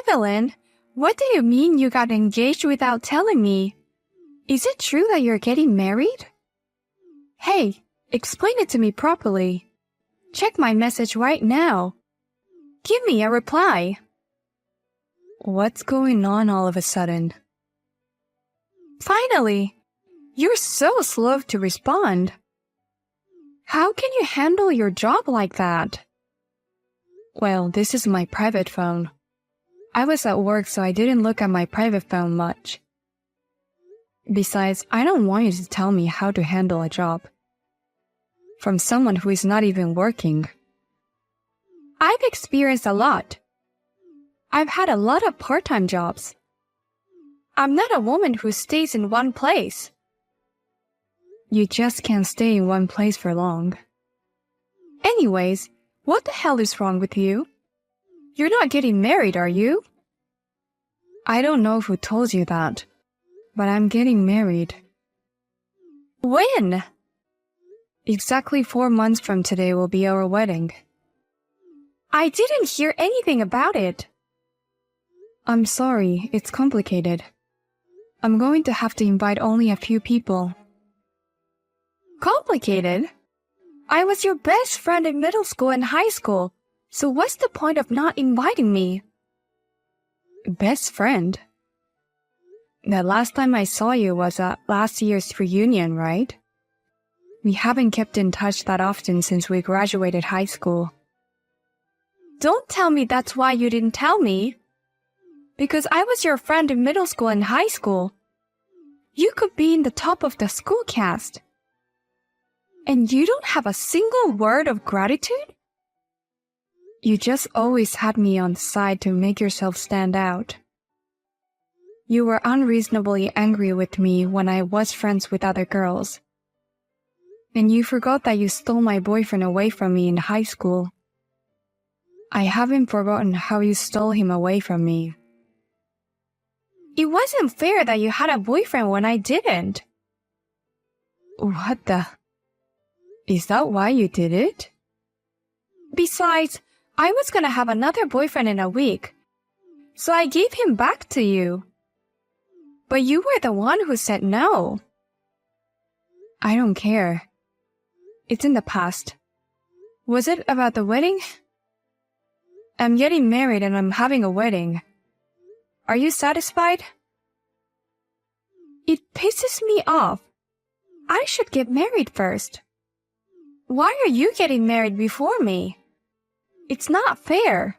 Evelyn, what do you mean you got engaged without telling me? Is it true that you're getting married? Hey, explain it to me properly. Check my message right now. Give me a reply. What's going on all of a sudden? Finally! You're so slow to respond. How can you handle your job like that? Well, this is my private phone. I was at work, so I didn't look at my private phone much. Besides, I don't want you to tell me how to handle a job from someone who is not even working. I've experienced a lot. I've had a lot of part-time jobs. I'm not a woman who stays in one place. You just can't stay in one place for long. Anyways, what the hell is wrong with you? You're not getting married, are you? I don't know who told you that, but I'm getting married. When? Exactly 4 months from today will be our wedding. I didn't hear anything about it. I'm sorry, it's complicated. I'm going to have to invite only a few people. Complicated? I was your best friend in middle school and high school, so what's the point of not inviting me? Best friend? The last time I saw you was at last year's reunion, right? We haven't kept in touch that often since we graduated high school. Don't tell me that's why you didn't tell me. Because I was your friend in middle school and high school. You could be in the top of the school cast. And you don't have a single word of gratitude? You just always had me on the side to make yourself stand out. You were unreasonably angry with me when I was friends with other girls. And you forgot that you stole my boyfriend away from me in high school. I haven't forgotten how you stole him away from me. It wasn't fair that you had a boyfriend when I didn't. What the? Is that why you did it? Besides, I was gonna have another boyfriend in a week, so I gave him back to you. But you were the one who said no. I don't care. It's in the past. Was it about the wedding? I'm getting married and I'm having a wedding. Are you satisfied? It pisses me off. I should get married first. Why are you getting married before me? It's not fair.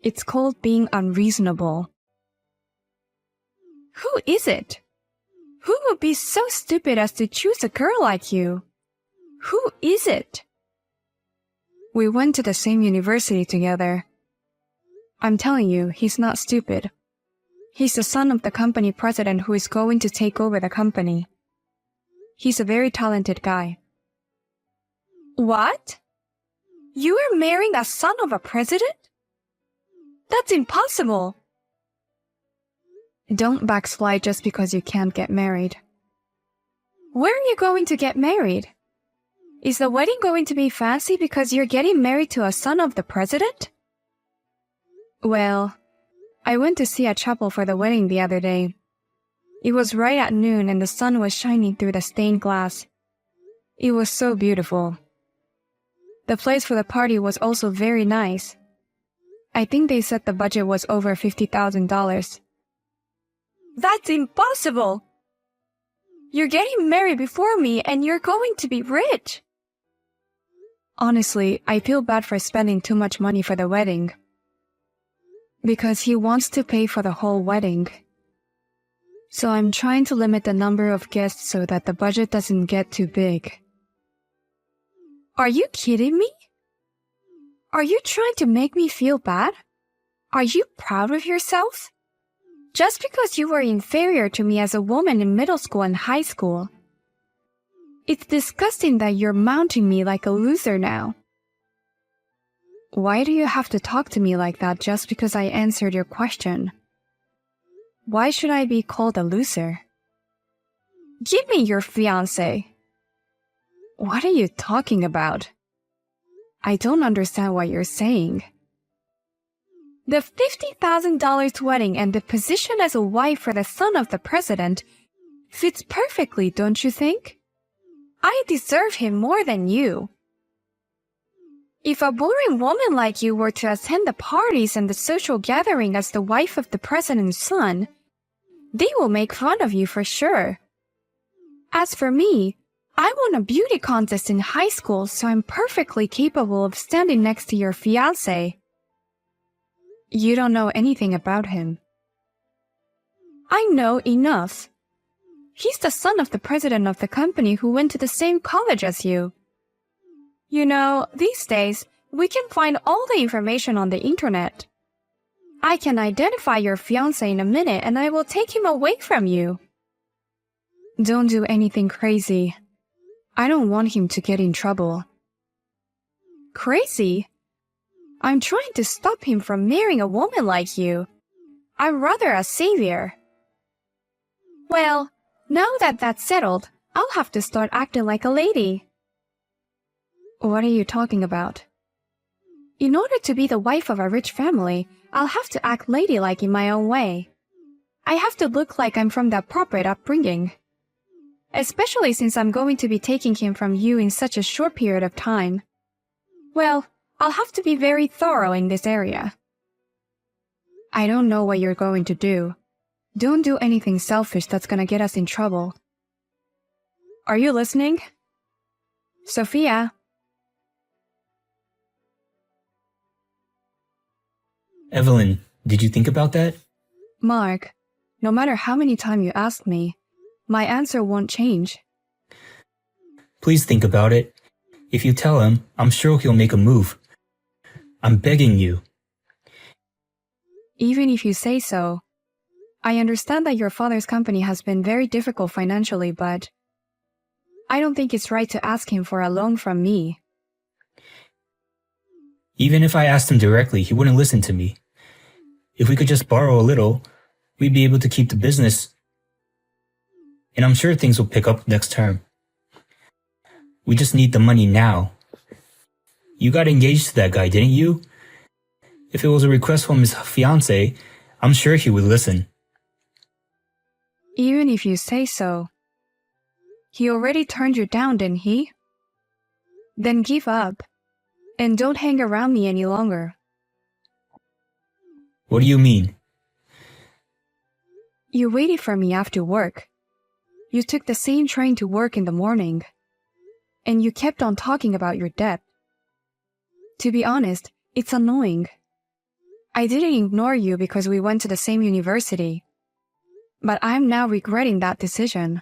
It's called being unreasonable. Who is it? Who would be so stupid as to choose a girl like you? Who is it? We went to the same university together. I'm telling you, he's not stupid. He's the son of the company president who is going to take over the company. He's a very talented guy. What? You are marrying a son of a president? That's impossible. Don't backslide just because you can't get married. Where are you going to get married? Is the wedding going to be fancy because you're getting married to a son of the president? Well, I went to see a chapel for the wedding the other day. It was right at noon and the sun was shining through the stained glass. It was so beautiful. The place for the party was also very nice. I think they said the budget was over $50,000. That's impossible! You're getting married before me and you're going to be rich. Honestly, I feel bad for spending too much money for the wedding. Because he wants to pay for the whole wedding. So I'm trying to limit the number of guests so that the budget doesn't get too big. Are you kidding me? Are you trying to make me feel bad? Are you proud of yourself? Just because you were inferior to me as a woman in middle school and high school. It's disgusting that you're mounting me like a loser now. Why do you have to talk to me like that just because I answered your question? Why should I be called a loser? Give me your fiancé. What are you talking about? I don't understand what you're saying. The $50,000 wedding and the position as a wife for the son of the president fits perfectly, don't you think? I deserve him more than you. If a boring woman like you were to attend the parties and the social gathering as the wife of the president's son, they will make fun of you for sure. As for me, I won a beauty contest in high school, so I'm perfectly capable of standing next to your fiancé. You don't know anything about him. I know enough. He's the son of the president of the company who went to the same college as you. You know, these days, we can find all the information on the internet. I can identify your fiancé in a minute and I will take him away from you. Don't do anything crazy. I don't want him to get in trouble. Crazy? I'm trying to stop him from marrying a woman like you. I'm rather a savior. Well, now that that's settled, I'll have to start acting like a lady. What are you talking about? In order to be the wife of a rich family, I'll have to act ladylike in my own way. I have to look like I'm from the appropriate upbringing. Especially since I'm going to be taking him from you in such a short period of time. Well, I'll have to be very thorough in this area. I don't know what you're going to do. Don't do anything selfish that's gonna get us in trouble. Are you listening? Sophia? Evelyn, did you think about that? Mark, no matter how many times you ask me, my answer won't change. Please think about it. If you tell him, I'm sure he'll make a move. I'm begging you. Even if you say so, I understand that your father's company has been very difficult financially, but I don't think it's right to ask him for a loan from me. Even if I asked him directly, he wouldn't listen to me. If we could just borrow a little, we'd be able to keep the business. And I'm sure things will pick up next term. We just need the money now. You got engaged to that guy, didn't you? If it was a request from his fiancé, I'm sure he would listen. Even if you say so. He already turned you down, didn't he? Then give up. And don't hang around me any longer. What do you mean? You waited for me after work. You took the same train to work in the morning. And you kept on talking about your debt. To be honest, it's annoying. I didn't ignore you because we went to the same university. But I'm now regretting that decision.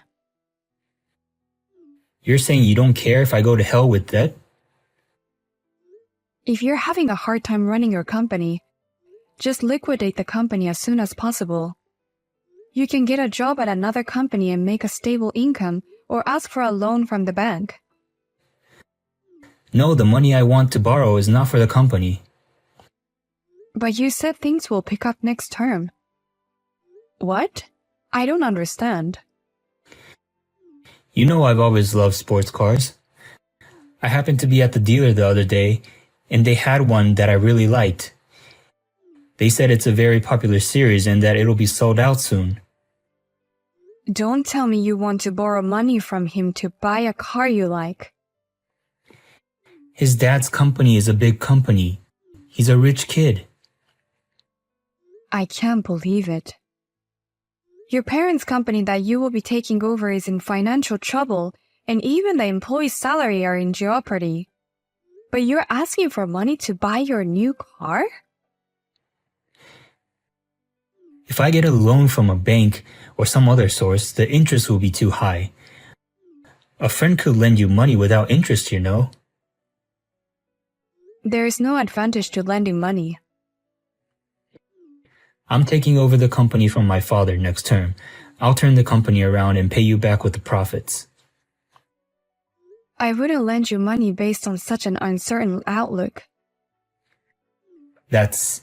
You're saying you don't care if I go to hell with debt? If you're having a hard time running your company, just liquidate the company as soon as possible. You can get a job at another company and make a stable income or ask for a loan from the bank. No, the money I want to borrow is not for the company. But you said things will pick up next term. What? I don't understand. You know I've always loved sports cars. I happened to be at the dealer the other day, and they had one that I really liked. They said it's a very popular series and that it'll be sold out soon. Don't tell me you want to borrow money from him to buy a car you like. His dad's company is a big company. He's a rich kid. I can't believe it. Your parents' company that you will be taking over is in financial trouble, and even the employee's salary are in jeopardy. But you're asking for money to buy your new car? If I get a loan from a bank or some other source, the interest will be too high. A friend could lend you money without interest, you know. There is no advantage to lending money. I'm taking over the company from my father next term. I'll turn the company around and pay you back with the profits. I wouldn't lend you money based on such an uncertain outlook. That's...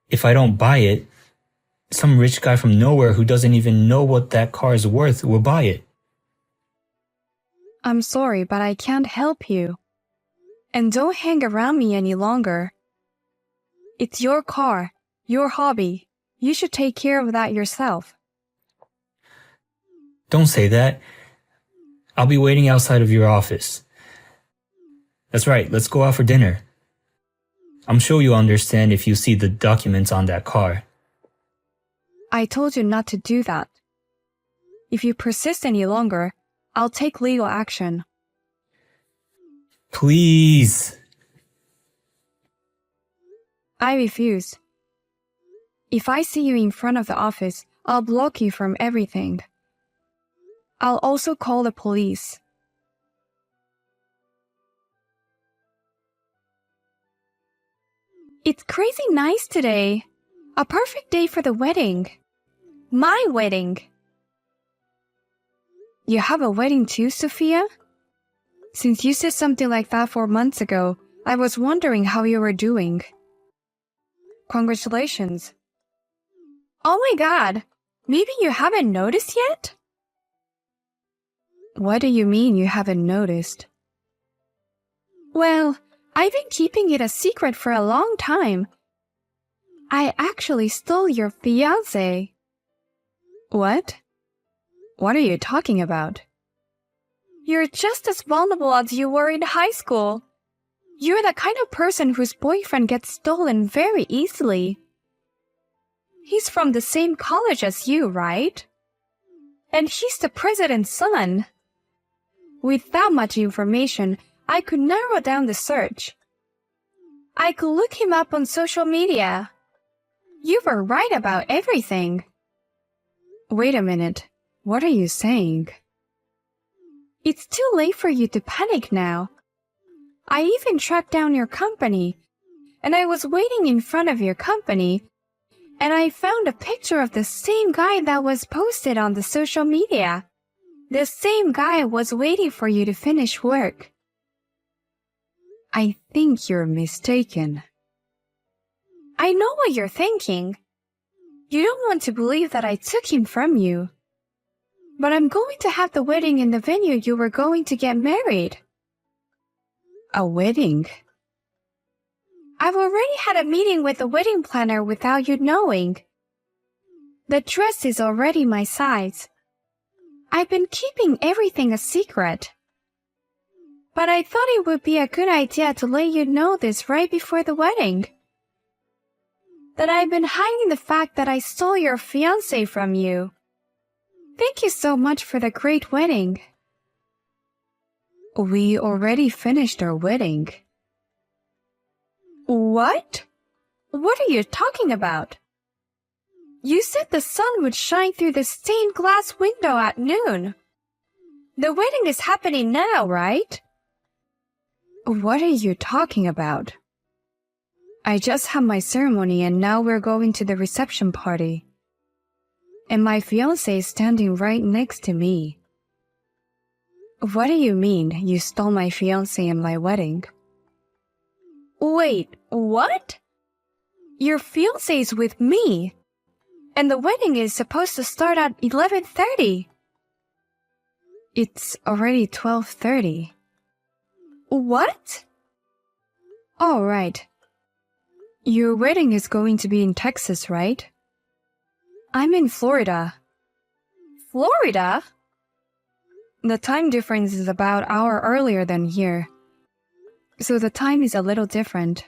If I don't buy it, some rich guy from nowhere who doesn't even know what that car is worth will buy it. I'm sorry, but I can't help you. And don't hang around me any longer. It's your car, your hobby. You should take care of that yourself. Don't say that. I'll be waiting outside of your office. That's right, let's go out for dinner. I'm sure you'll understand if you see the documents on that car. I told you not to do that. If you persist any longer, I'll take legal action. Please. I refuse. If I see you in front of the office, I'll block you from everything. I'll also call the police. It's crazy nice today. A perfect day for the wedding. My wedding. You have a wedding too, Sophia? Since you said something like that 4 months ago, I was wondering how you were doing. Congratulations. Oh my god, maybe you haven't noticed yet? What do you mean you haven't noticed? Well, I've been keeping it a secret for a long time. I actually stole your fiancé. What? What are you talking about? You're just as vulnerable as you were in high school. You're the kind of person whose boyfriend gets stolen very easily. He's from the same college as you, right? And he's the president's son. With that much information, I could narrow down the search. I could look him up on social media. You were right about everything. Wait a minute. What are you saying? It's too late for you to panic now. I even tracked down your company, and I was waiting in front of your company, and I found a picture of the same guy that was posted on the social media. The same guy was waiting for you to finish work. I think you're mistaken. I know what you're thinking. You don't want to believe that I took him from you. But I'm going to have the wedding in the venue you were going to get married. A wedding? I've already had a meeting with the wedding planner without you knowing. The dress is already my size. I've been keeping everything a secret. But I thought it would be a good idea to let you know this right before the wedding. That I've been hiding the fact that I stole your fiancé from you. Thank you so much for the great wedding. We already finished our wedding. What? What are you talking about? You said the sun would shine through the stained glass window at noon. The wedding is happening now, right? What are you talking about? I just had my ceremony and now we're going to the reception party. And my fiancé is standing right next to me. What do you mean you stole my fiancé in my wedding? Wait, what? Your fiancé is with me. And the wedding is supposed to start at 11:30. It's already 12:30. What? All right. Your wedding is going to be in Texas, right? I'm in Florida. Florida? The time difference is about an hour earlier than here. So the time is a little different.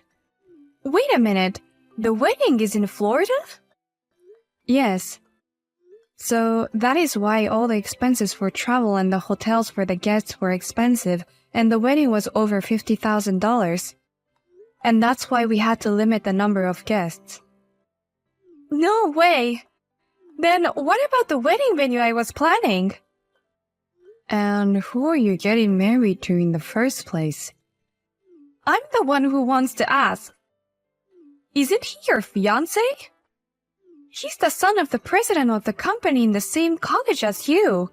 Wait a minute. The wedding is in Florida? Yes. So that is why all the expenses for travel and the hotels for the guests were expensive, and the wedding was over $50,000. And that's why we had to limit the number of guests. No way! Then what about the wedding venue I was planning? And who are you getting married to in the first place? I'm the one who wants to ask. Isn't he your fiancé? He's the son of the president of the company in the same college as you.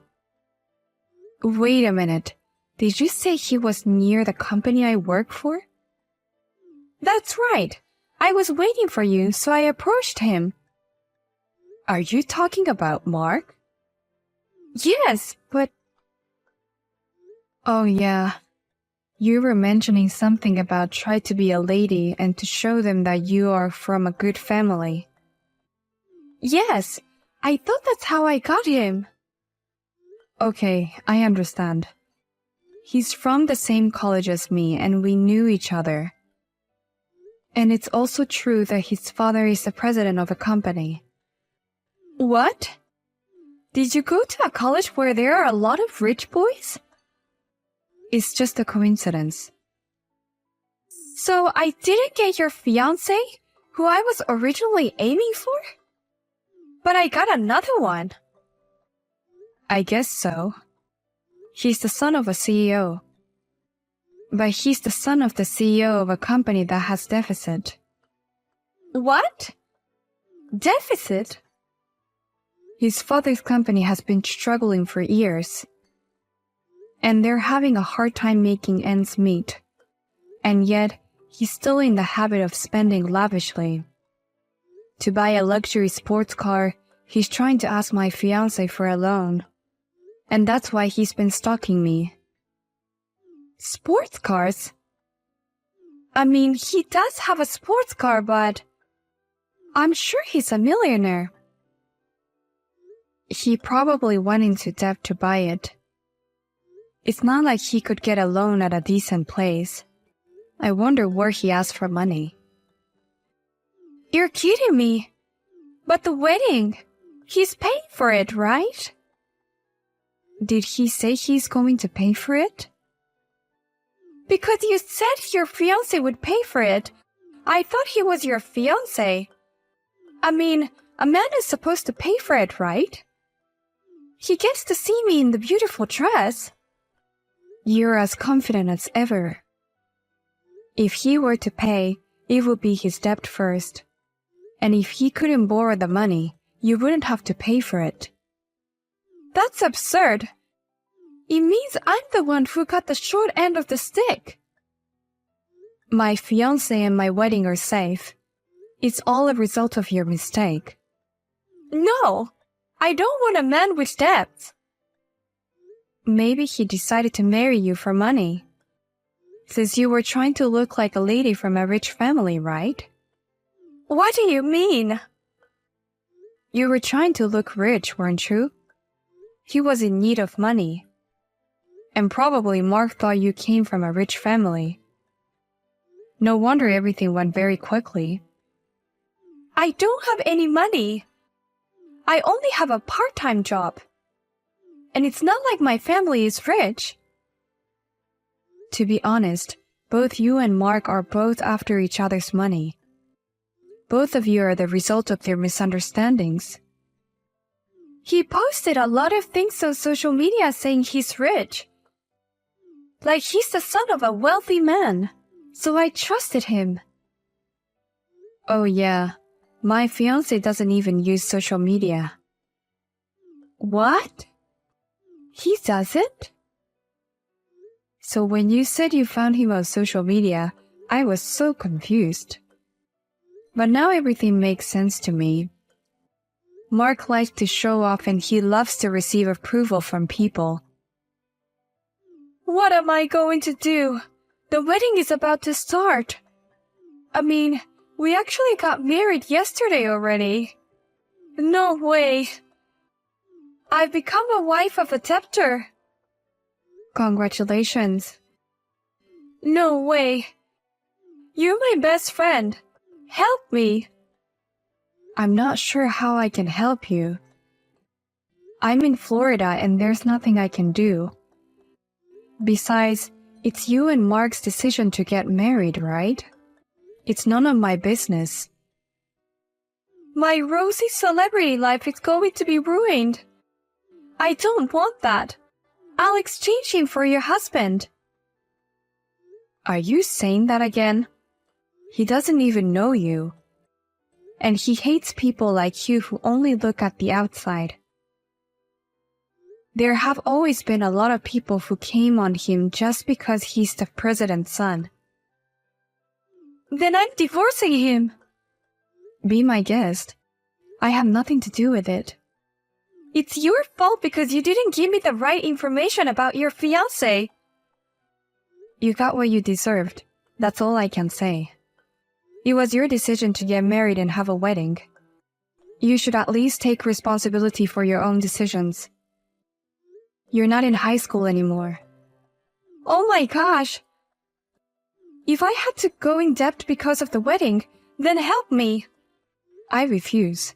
Wait a minute. Did you say he was near the company I work for? That's right. I was waiting for you, so I approached him. Are you talking about Mark? Yes, but... Oh yeah. You were mentioning something about try to be a lady and to show them that you are from a good family. Yes, I thought that's how I got him. Okay, I understand. He's from the same college as me and we knew each other. And it's also true that his father is the president of a company. What? Did you go to a college where there are a lot of rich boys? It's just a coincidence. So I didn't get your fiancé, who I was originally aiming for? But I got another one. I guess so. He's the son of a CEO. But he's the son of the CEO of a company that has deficit. What? Deficit? His father's company has been struggling for years. And they're having a hard time making ends meet. And yet, he's still in the habit of spending lavishly. To buy a luxury sports car, he's trying to ask my fiancé for a loan. And that's why he's been stalking me. Sports cars? I mean, he does have a sports car, but I'm sure he's a millionaire. He probably went into debt to buy it. It's not like he could get a loan at a decent place. I wonder where he asked for money. You're kidding me. But the wedding, he's paying for it, right? Did he say he's going to pay for it? Because you said your fiancé would pay for it. I thought he was your fiancé. I mean, a man is supposed to pay for it, right? He gets to see me in the beautiful dress. You're as confident as ever. If he were to pay, it would be his debt first. And if he couldn't borrow the money, you wouldn't have to pay for it. That's absurd. It means I'm the one who got the short end of the stick. My fiancé and my wedding are safe. It's all a result of your mistake. No, I don't want a man with debts. Maybe he decided to marry you for money. Since you were trying to look like a lady from a rich family, right? What do you mean? You were trying to look rich, weren't you? He was in need of money. And probably Mark thought you came from a rich family. No wonder everything went very quickly. I don't have any money. I only have a part-time job. And it's not like my family is rich. To be honest, both you and Mark are both after each other's money. Both of you are the result of their misunderstandings. He posted a lot of things on social media saying he's rich. Like he's the son of a wealthy man. So I trusted him. Oh yeah, my fiancé doesn't even use social media. What? He doesn't? So when you said you found him on social media, I was so confused. But now everything makes sense to me. Mark likes to show off and he loves to receive approval from people. What am I going to do? The wedding is about to start. I mean, we actually got married yesterday already. No way. I've become a wife of a debtor. Congratulations. No way. You're my best friend. Help me. I'm not sure how I can help you. I'm in Florida and there's nothing I can do. Besides, it's you and Mark's decision to get married, right? It's none of my business. My rosy celebrity life is going to be ruined. I don't want that. I'll exchange him for your husband. Are you saying that again? He doesn't even know you. And he hates people like you who only look at the outside. There have always been a lot of people who came on him just because he's the president's son. Then I'm divorcing him. Be my guest. I have nothing to do with it. It's your fault because you didn't give me the right information about your fiancé. You got what you deserved. That's all I can say. It was your decision to get married and have a wedding. You should at least take responsibility for your own decisions. You're not in high school anymore. Oh my gosh! If I had to go in debt because of the wedding, then help me! I refuse.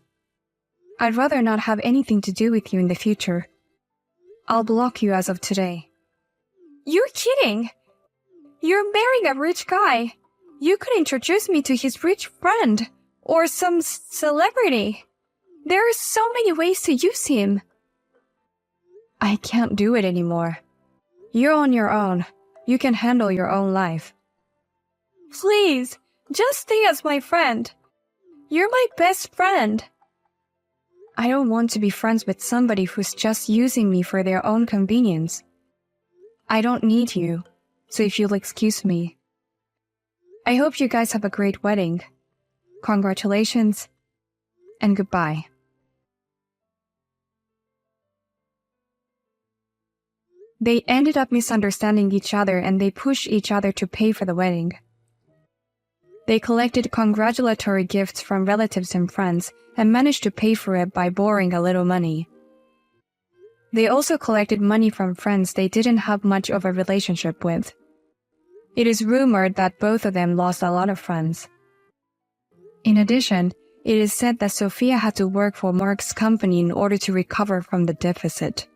I'd rather not have anything to do with you in the future. I'll block you as of today. You're kidding! You're marrying a rich guy. You could introduce me to his rich friend, or some celebrity. There are so many ways to use him. I can't do it anymore. You're on your own. You can handle your own life. Please, just stay as my friend. You're my best friend. I don't want to be friends with somebody who's just using me for their own convenience. I don't need you, so if you'll excuse me. I hope you guys have a great wedding. Congratulations, and goodbye. They ended up misunderstanding each other and they pushed each other to pay for the wedding. They collected congratulatory gifts from relatives and friends and managed to pay for it by borrowing a little money. They also collected money from friends they didn't have much of a relationship with. It is rumored that both of them lost a lot of friends. In addition, it is said that Sophia had to work for Mark's company in order to recover from the deficit.